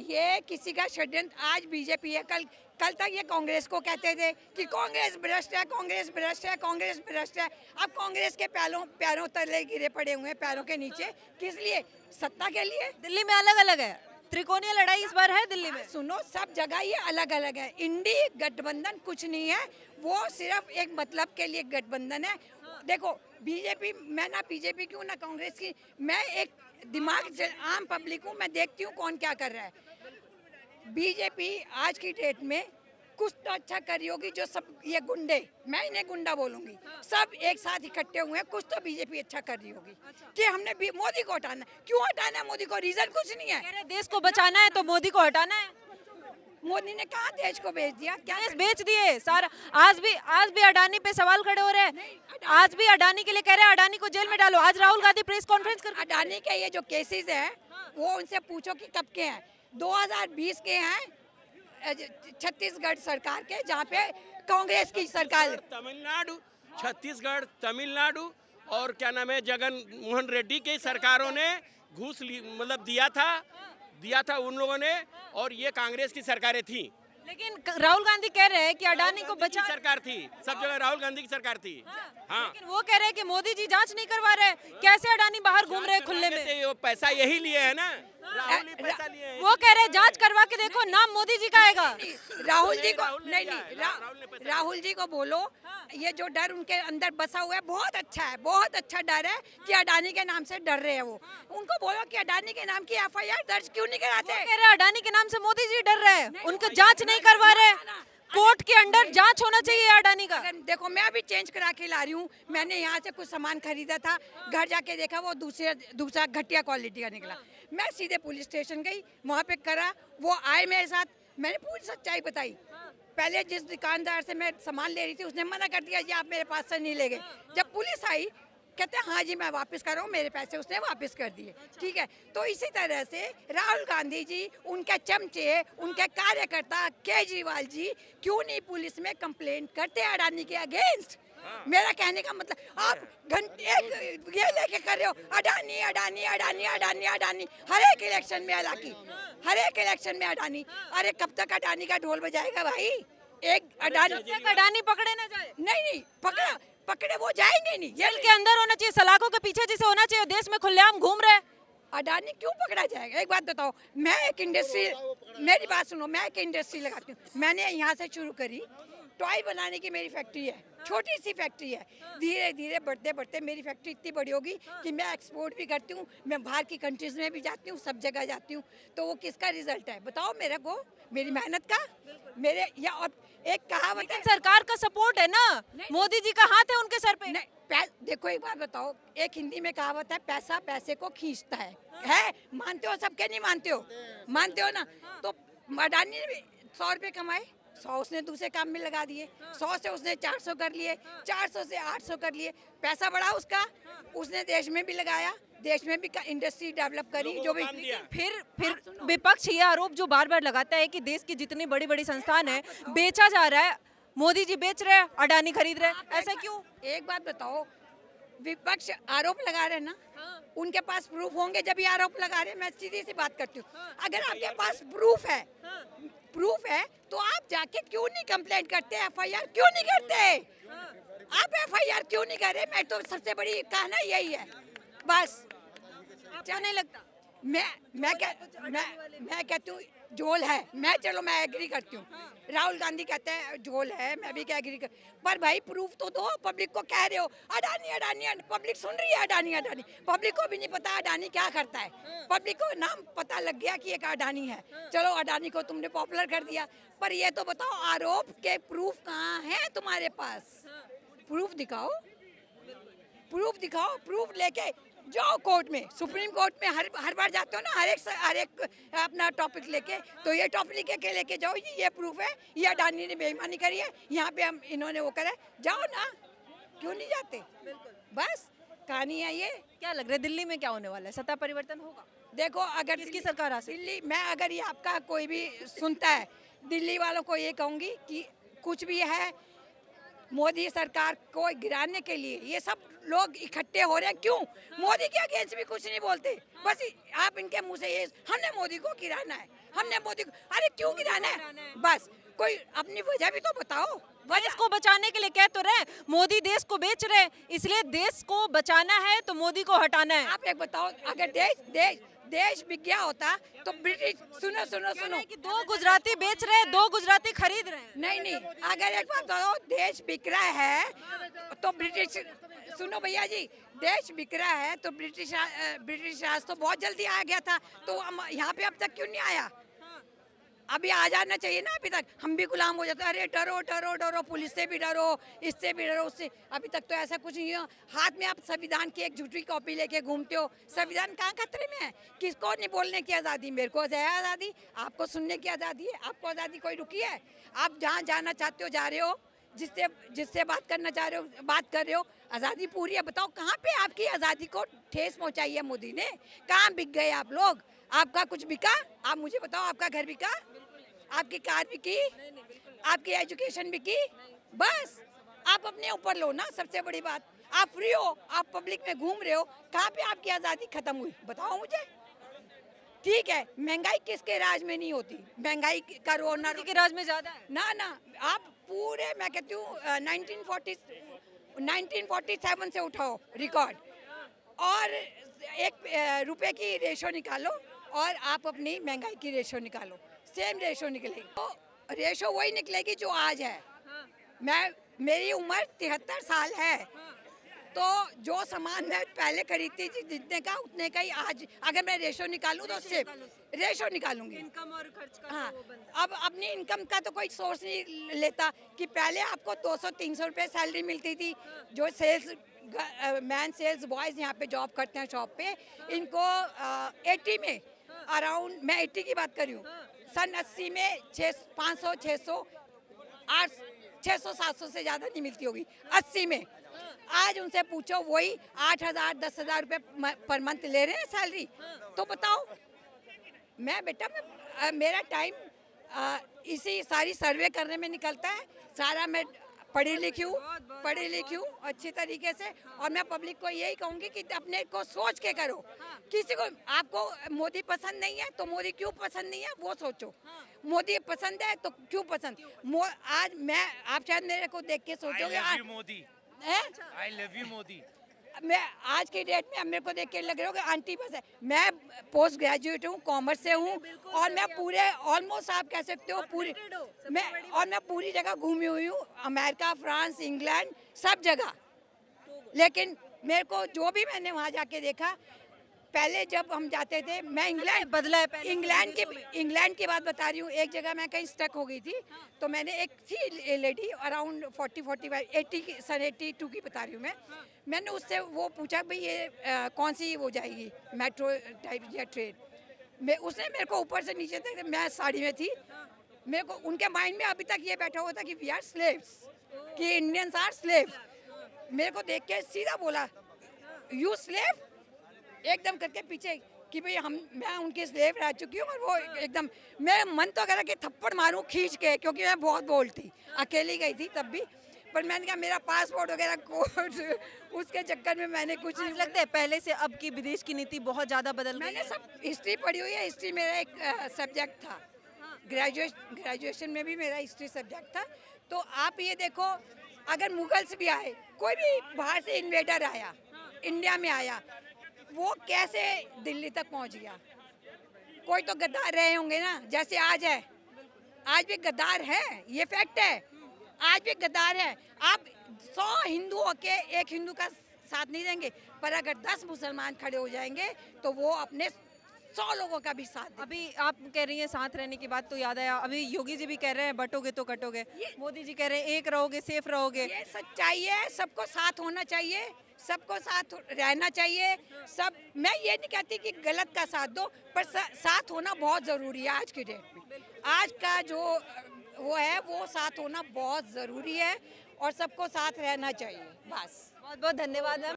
ये किसी का षड्यंत्र। आज बीजेपी है, कल कल तक ये कांग्रेस को कहते थे कि कांग्रेस भ्रष्ट है, कांग्रेस भ्रष्ट है, कांग्रेस भ्रष्ट है। अब कांग्रेस के पैरों पैरों तले गिरे पड़े हुए हैं, पैरों के नीचे। किस लिए? सत्ता के लिए। दिल्ली में अलग अलग है, त्रिकोणीय लड़ाई इस बार है दिल्ली में। सुनो, सब जगह ये अलग अलग है। इंडी गठबंधन कुछ नहीं है, वो सिर्फ एक मतलब के लिए गठबंधन है। देखो बीजेपी, मैं ना बीजेपी की हूँ ना कांग्रेस की, मैं एक दिमाग से आम पब्लिक हूँ, मैं देखती हूँ कौन क्या कर रहा है। बीजेपी आज की डेट में कुछ तो अच्छा कर रही होगी। जो सब ये गुंडे, मैं इन्हें गुंडा बोलूंगी, सब एक साथ इकट्ठे हुए हैं, कुछ तो बीजेपी अच्छा कर रही होगी कि हमने मोदी को हटाना। क्यों हटाना है मोदी को? रीजन कुछ नहीं है। कह रहे देश को बचाना है तो मोदी को हटाना है। मोदी ने कहा देश को बेच दिया, क्या देश बेच दिए सारा। आज भी अडानी पे सवाल खड़े हो रहे हैं। आज भी अडानी के लिए कह रहे हैं अडानी को जेल में डालो। आज राहुल गांधी प्रेस कॉन्फ्रेंस कर अडानी के ये जो केसेस हैं वो उनसे पूछो कि कब के हैं। 2020 के हैं, छत्तीसगढ़ सरकार के, जहाँ पे कांग्रेस की सरकार। तमिलनाडु, छत्तीसगढ़, तमिलनाडु और क्या नाम है, जगन मोहन रेड्डी की सरकारों ने घूस मतलब दिया था उन लोगों ने, और ये कांग्रेस की सरकारें थी। लेकिन राहुल गांधी कह रहे हैं कि अडानी को बचा। सरकार थी, सब जगह राहुल गांधी की सरकार थी। हाँ, लेकिन वो कह रहे हैं कि मोदी जी जांच नहीं करवा रहे। कैसे अडानी बाहर घूम रहे हैं खुले में? वो पैसा यही लिए है ना, राहुल ही पैसा लिए हैं। वो कह रहे हैं जांच करवा के देखो, नाम मोदी जी का आएगा। राहुल जी को राहुल ने नहीं किया, नहीं राहुल ने पैसा राहुल जी को बोलो, ये जो डर उनके अंदर बसा हुआ है बहुत अच्छा है, बहुत अच्छा डर है कि अडानी के नाम से डर रहे हैं वो। उनको बोलो कि अडानी के नाम की एफआईआर दर्ज क्यों नहीं कराते? कह रहे हैं अडानी के नाम से मोदी जी डर रहे हैं, उनको जांच नहीं करवा रहे। कोर्ट के अंडर जांच होना चाहिए अडानी का। देखो मैं अभी चेंज करा के ला रही हूँ, मैंने यहाँ से कुछ सामान खरीदा था, घर जाके देखा वो दूसरा घटिया क्वालिटी का निकला। मैं सीधे पुलिस स्टेशन गई, वहाँ पे करा, वो आए मेरे साथ, मैंने पूरी सच्चाई बताई। पहले जिस दुकानदार से मैं सामान ले रही थी उसने मना कर दिया जी आप मेरे पास से नहीं ले गए। जब पुलिस आई कहते हैं हाँ जी मैं वापस कर रहा हूँ, मेरे पैसे उसने वापस कर दिए। ठीक है, तो इसी तरह से राहुल गांधी जी, उनके चमचे, उनके कार्यकर्ता केजरीवाल जी क्यों नहीं पुलिस में कंप्लेंट करते अडानी के अगेंस्ट? मेरा कहने का मतलब आप घंटे ये लेके कर रहे हो अडानी अडानी अडानी अडानी अडानी, हर एक इलेक्शन में हालांकि हर एक इलेक्शन में अडानी। अरे कब तक अडानी का ढोल बजाएगा भाई? एक अडानी पकड़े ना जाए। नहीं पकड़े वो जाएंगे नहीं। जेल के अंदर होना चाहिए, सलाखों के पीछे जैसे होना चाहिए। देश में खुलेआम घूम रहे। अडानी क्यों पकड़ा जाएगा? एक बात बताओ, मैं एक इंडस्ट्री, मेरी बात सुनो, मैं एक इंडस्ट्री लगाती हूँ। मैंने यहाँ से शुरू करी, टॉय बनाने की मेरी फैक्ट्री है, छोटी सी फैक्ट्री है। धीरे धीरे बढ़ते बढ़ते मेरी फैक्ट्री इतनी बड़ी होगी कि मैं एक्सपोर्ट भी करती हूँ, मैं बाहर की कंट्रीज में भी जाती हूँ, सब जगह जाती हूँ। तो वो किसका रिजल्ट है बताओ मेरे को? मेरी मेहनत का। मेरे या और एक कहावत है, सरकार का सपोर्ट है ना, मोदी जी का हाथ है उनके सर पे। देखो एक बात बताओ, एक हिंदी में कहावत है पैसा पैसे को खींचता है? मानते हो? सबके नहीं मानते हो? मानते हो ना? तो अडानी ने 100 रुपये कमाए, 100 उसने दूसरे काम में लगा दिए, 100 से उसने 400 कर लिए, 400 से 800 कर लिए, पैसा बढ़ा उसका, उसने देश में भी लगाया, देश में भी इंडस्ट्री डेवलप करी। जो भी फिर विपक्ष ये आरोप जो बार बार लगाता है कि देश की जितनी बड़ी बड़ी संस्थान है बेचा जा रहा है, मोदी जी बेच रहे हैं, अडानी खरीद रहे हैं, ऐसा क्यों? एक बात बताओ, विपक्ष आरोप लगा रहे हैं ना, उनके पास प्रूफ होंगे जब ये आरोप लगा रहे हैं। मैं सीधी सी बात करती हूँ, अगर आपके पास प्रूफ है तो आप जाके क्यों नहीं कंप्लेंट करते? एफआईआर क्यों नहीं करते? आप एफआईआर क्यों नहीं कर रहे? मैं तो सबसे बड़ी कहना यही है बस। क्या नहीं लगता? मैं कहती हूँ झोल है, मैं एग्री करती हूँ। राहुल गांधी कहते हैं झोल है, मैं भी क्या एग्री कर, पर भाई प्रूफ तो दो। पब्लिक को कह रहे हो अडानी अडानी, पब्लिक सुन रही है अडानी अडानी, पब्लिक को भी नहीं पता अडानी क्या करता है। पब्लिक को नाम पता लग गया कि एक अडानी है, चलो अडानी को तुमने पॉपुलर कर दिया, पर ये तो बताओ आरोप के प्रूफ कहाँ है तुम्हारे पास? प्रूफ दिखाओ, प्रूफ लेके जाओ कोर्ट में, सुप्रीम कोर्ट में हर बार जाते हो ना, हर एक अपना टॉपिक लेके, तो ये टॉपिक लेके जाओ, ये प्रूफ है, ये अडानी ने बेईमानी करी है, यहाँ पे हम इन्होंने वो करा, जाओ ना, क्यों नहीं जाते? बस कहानी है ये। क्या लग रहा है दिल्ली में क्या होने वाला है? सत्ता परिवर्तन होगा? देखो अगर किसकी सरकार आ सकती? दिल्ली, मैं अगर ये आपका कोई भी सुनता है, दिल्ली वालों को ये कहूँगी कि कुछ भी है, मोदी सरकार को गिराने के लिए ये सब लोग इकट्ठे हो रहे हैं। क्यों? मोदी के अगेंस्ट भी कुछ नहीं बोलते, बस आप इनके मुंह से ये हमने मोदी को गिराना है, हमने मोदी को, अरे क्यों गिराना है? बस कोई अपनी वजह भी तो बताओ। देश को बचाने के लिए कह तो रहे, मोदी देश को बेच रहे, इसलिए देश को बचाना है तो मोदी को हटाना है। आप एक बताओ, अगर देश बिक गया होता तो ब्रिटिश, सुनो सुनो सुनो, कि 2 गुजराती बेच रहे हैं, 2 गुजराती खरीद रहे हैं। नहीं, अगर एक बात बताओ, देश बिक रहा है तो ब्रिटिश, सुनो भैया जी, देश बिक रहा है तो ब्रिटिश राज तो बहुत जल्दी आ गया था, तो यहाँ पे अब तक क्यों नहीं आया? अभी आ जाना चाहिए ना। अभी तक हम भी गुलाम हो जाते हैं, अरे डरो डरो डरो, पुलिस से भी डरो, इससे भी डरो, उससे। अभी तक तो ऐसा कुछ नहीं है। हाथ में आप संविधान की एक झूठी कॉपी लेके घूमते हो। संविधान कहाँ खतरे में है? किसको नहीं बोलने की आज़ादी? मेरे को है आज़ादी, आपको सुनने की आज़ादी है। आपको आज़ादी कोई रुकी है? आप जहाँ जाना चाहते हो जा रहे हो, जिससे बात करना चाह रहे हो बात कर रहे हो, आज़ादी पूरी है। बताओ कहाँ पे आपकी आज़ादी को ठेस पहुँचाई है मोदी ने? कहाँ बिक गए आप लोग? आपका कुछ बिका? आप मुझे बताओ, आपका घर बिका? आपकी कार बिकी? आपकी एजुकेशन बिकी? बस आप अपने ऊपर लो ना। सबसे बड़ी बात, आप फ्री हो, आप पब्लिक में घूम रहे हो, कहाँ पे आपकी आज़ादी खत्म हुई? बताओ मुझे। ठीक है, महंगाई किसके राज में नहीं होती? महंगाई का रोना मोदी के राज में ज्यादा है। ना, आप पूरे, मैं कहती हूँ 1947 से उठाओ रिकॉर्ड, और 1 रुपए की रेशो निकालो, और आप अपनी महंगाई की रेशो निकालो, सेम रेशो निकलेगी। तो रेशो वही निकलेगी जो आज है। मेरी उम्र 73 साल है, तो जो सामान मैं पहले खरीदती थी जितने का उतने का ही आज, अगर मैं रेशो निकालूं तो सिर्फ रेशो निकालूंगी। इनकम और खर्च का हाँ, वो बनता अब अपनी इनकम का तो कोई सोर्स नहीं लेता कि पहले आपको 200-300 रुपये सैलरी मिलती थी। जो मैन सेल्स बॉयज़ यहाँ पे जॉब करते हैं शॉप पे, इनको 80 में अराउंड, मैं 80 की बात कर रही हूँ, सन 80 में 500, 600, 600-700 से ज़्यादा नहीं मिलती होगी 80 में। आज उनसे पूछो, वही 8,000 10,000 रुपये पर मंथ ले रहे हैं सैलरी। तो बताओ, मेरा टाइम इसी सारी सर्वे करने में निकलता है सारा। मैं पढ़ी लिखी हूँ अच्छी तरीके से, और मैं पब्लिक को यही कहूँगी कि अपने को सोच के करो। किसी को, आपको मोदी पसंद नहीं है तो मोदी क्यों पसंद नहीं है वो सोचो। मोदी पसंद है तो क्यों पसंद? आज आप शायद मेरे को देख के सोचोगे मोदी, है, आई लव यू मोदी। मैं आज की डेट में मेरे को देख के लग रहा होगा आंटी बस है। मैं पोस्ट ग्रेजुएट हूँ, कॉमर्स से हूँ, और मैं पूरे ऑलमोस्ट आप कह सकते हो मैं पूरी जगह घूमी हुई हूँ, अमेरिका, फ्रांस, इंग्लैंड, सब जगह। लेकिन मेरे को जो भी मैंने वहाँ जाके देखा, पहले जब हम जाते थे, मैं बदला है पहले इंग्लैंड की बात बता रही हूँ। एक जगह मैं कहीं स्टक हो गई थी, तो मैंने एक थी लेडी अराउंड 40-45 80 की, सन 82 की बता रही हूँ मैंने उससे वो पूछा, भाई ये कौन सी वो जाएगी, मेट्रो टाइप या ट्रेन? उसने मेरे को ऊपर से नीचे तक, मैं साड़ी में थी, मेरे को उनके माइंड में अभी तक ये बैठा हुआ था कि वी आर स्लेव्स, कि इंडियंस आर स्लेव। मेरे को देख के सीधा बोला, यू स्लेव, एकदम करके पीछे, कि भाई मैं उनकी स्लेव रह चुकी हूँ। और वो एकदम, मेरा मन तो करा कि थप्पड़ मारूं खींच के, क्योंकि मैं बहुत बोलती, अकेली गई थी तब भी। पर मैंने कहा मेरा पासपोर्ट वगैरह कोड, उसके चक्कर में मैंने कुछ नहीं। लगता है पहले से अब की विदेश की नीति बहुत ज्यादा बदल गई मैंने है। सब हिस्ट्री पढ़ी हुई है। हिस्ट्री मेरा एक सब्जेक्ट था, ग्रेजुएशन में भी मेरा हिस्ट्री सब्जेक्ट था। तो आप ये देखो, अगर मुगल्स भी आए, कोई भी बाहर से इन्वेडर आया, इंडिया में आया, वो कैसे दिल्ली तक पहुंच गया? कोई तो गद्दार रहे होंगे ना, जैसे आज है। आज भी गद्दार है, ये फैक्ट है। आज भी गद्दार है। आप 100 हिंदू होके एक हिंदू का साथ नहीं देंगे, पर अगर 10 मुसलमान खड़े हो जाएंगे तो वो अपने 100 लोगों का भी साथ देंगे। अभी आप कह रही हैं साथ रहने की बात, तो याद आया, अभी योगी जी भी कह रहे हैं बटोगे तो कटोगे, मोदी जी कह रहे हैं एक रहोगे सेफ रहोगे। ये सच्चाई है, सबको साथ होना चाहिए, सबको साथ रहना चाहिए। सब, मैं ये नहीं कहती कि गलत का साथ दो, पर साथ होना बहुत ज़रूरी है आज की डेट में। आज का जो वो है, वो साथ होना बहुत ज़रूरी है, और सबको साथ रहना चाहिए। बस, बहुत बहुत धन्यवाद मैम।